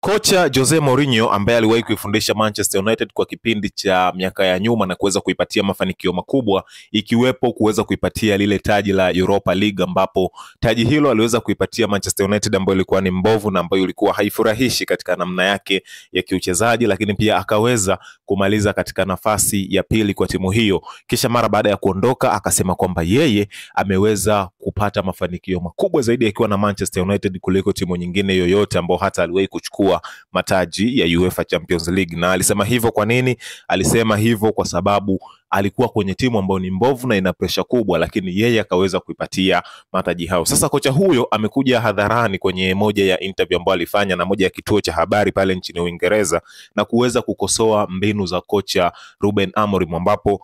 Kocha Jose Mourinho ambaye aliwahi kuifundisha Manchester United kwa kipindi cha miaka ya nyuma na kuweza kuipatia mafanikio makubwa, ikiwepo kuweza kuipatia lile taji la Europa League, ambapo taji hilo aliweza kuipatia Manchester United ambayo ilikuwa ni mbovu na ambayo ilikuwa haifurahishi katika namna yake ya kiuchezaji, lakini pia akaweza kumaliza katika nafasi ya pili kwa timu hiyo. Kisha mara baada ya kuondoka akasema kwamba yeye ameweza kupata mafanikio makubwa zaidi akiwa na Manchester United kuliko timu nyingine yoyote ambao hata aliwahi kuchukua mataji ya UEFA Champions League. Na alisema hivyo kwa nini? Alisema hivyo kwa sababu alikuwa kwenye timu ambayo ni mbovu na ina presha kubwa, lakini yeye akaweza kuipatia mataji hao. Sasa kocha huyo amekuja hadharani kwenye moja ya interview ambayo alifanya na moja ya kituo cha habari pale nchini Uingereza na kuweza kukosoa mbinu za kocha Ruben Amorim, ambapo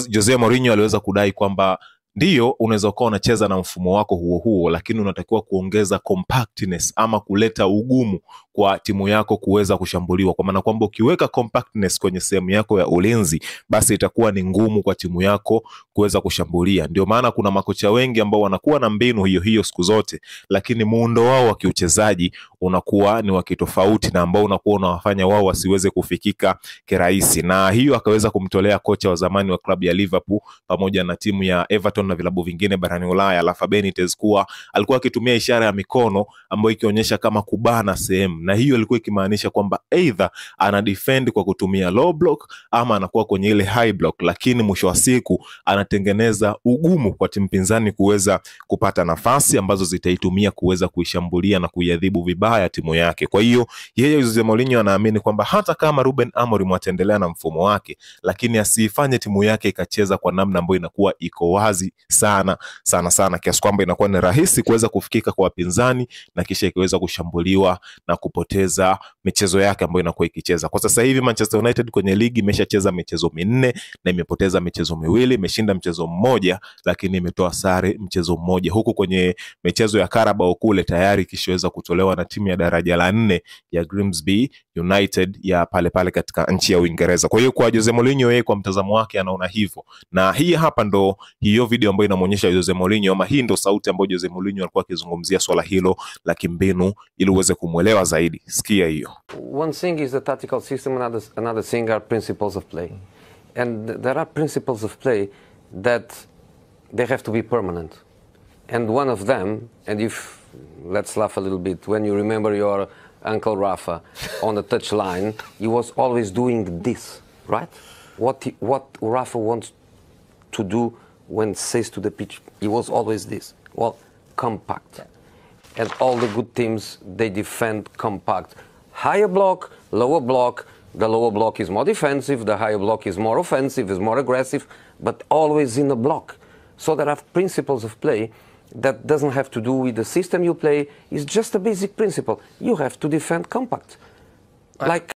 Jose Mourinho aliweza kudai kwamba ndio unaweza kuwa unacheza na mfumo wako huo, lakini unatakiwa kuongeza compactness ama kuleta ugumu kwa timu yako kuweza kushambuliwa, kwa maana kwamba ukiweka compactness kwenye sehemu yako ya ulinzi, basi itakuwa ni ngumu kwa timu yako kuweza kushambulia. Ndio maana kuna makocha wengi ambao wanakuwa na mbinu hiyo siku zote, lakini muundo wao wa kiuchezaji unakuwa ni wa kitofauti na ambao unakuwa unawafanya wao wasiweze kufikika kirahisi. Na hiyo akaweza kumtolea kocha wa zamani wa klabu ya Liverpool pamoja na timu ya Everton na vilabu vingine barani Ulaya, Rafa Benitez, kuwa alikuwa akitumia ishara ya mikono ambayo ikionyesha kama kubana sehemu, na hiyo ilikuwa ikimaanisha kwamba either ana defend kwa kutumia low block ama anakuwa kwenye ile high block, lakini mwisho wa siku anatengeneza ugumu kwa timu pinzani kuweza kupata nafasi ambazo zitaitumia kuweza kuishambulia na kuiadhibu vibaya timu yake. Kwa hiyo yeye Jose Mourinho anaamini kwamba hata kama Ruben Amorim ataendelea na mfumo wake, lakini asifanye timu yake ikacheza kwa namna ambayo inakuwa iko wazi sana kiasi kwamba inakuwa ni rahisi kuweza kufikika kwa wapinzani na kisha ikiweza kushambuliwa na kupoteza michezo yake ambayo inakuwa ikicheza. Kwa sasa hivi Manchester United kwenye ligi imeshacheza michezo 4 na imepoteza michezo 2, imeshinda mchezo 1 lakini imetoa sare mchezo 1, huku kwenye michezo ya Carabao kule tayari kishaweza kutolewa na timu ya daraja la 4 ya Grimsby United ya pale katika nchi ya Uingereza. Kwa hiyo kwa Jose Mourinho, yeye kwa mtazamo wake anaona hivyo, na hii hapa ndo hiyo video ambayo inamuonyesha Jose Mourinho, ama hii ndo sauti ambayo Jose Mourinho alikuwa akizungumzia swala hilo la kimbinu ili uweze kumuelewa zaidi. Sikia hiyo. One thing is the tactical system, another thing are principles of play. And there are principles of play that they have to be permanent. And one of them, and if let's laugh a little bit, when you remember your Uncle Rafa on the touchline, he was always doing this, right? What Rafa wants to do when says to the pitch, he was always this. Well, compact. And all the good teams, they defend compact. Higher block, lower block. The lower block is more defensive, the higher block is more offensive, is more aggressive, but always in a block. So there are principles of play that doesn't have to do with the system you play. It's just a basic principle. You have to defend compact. Like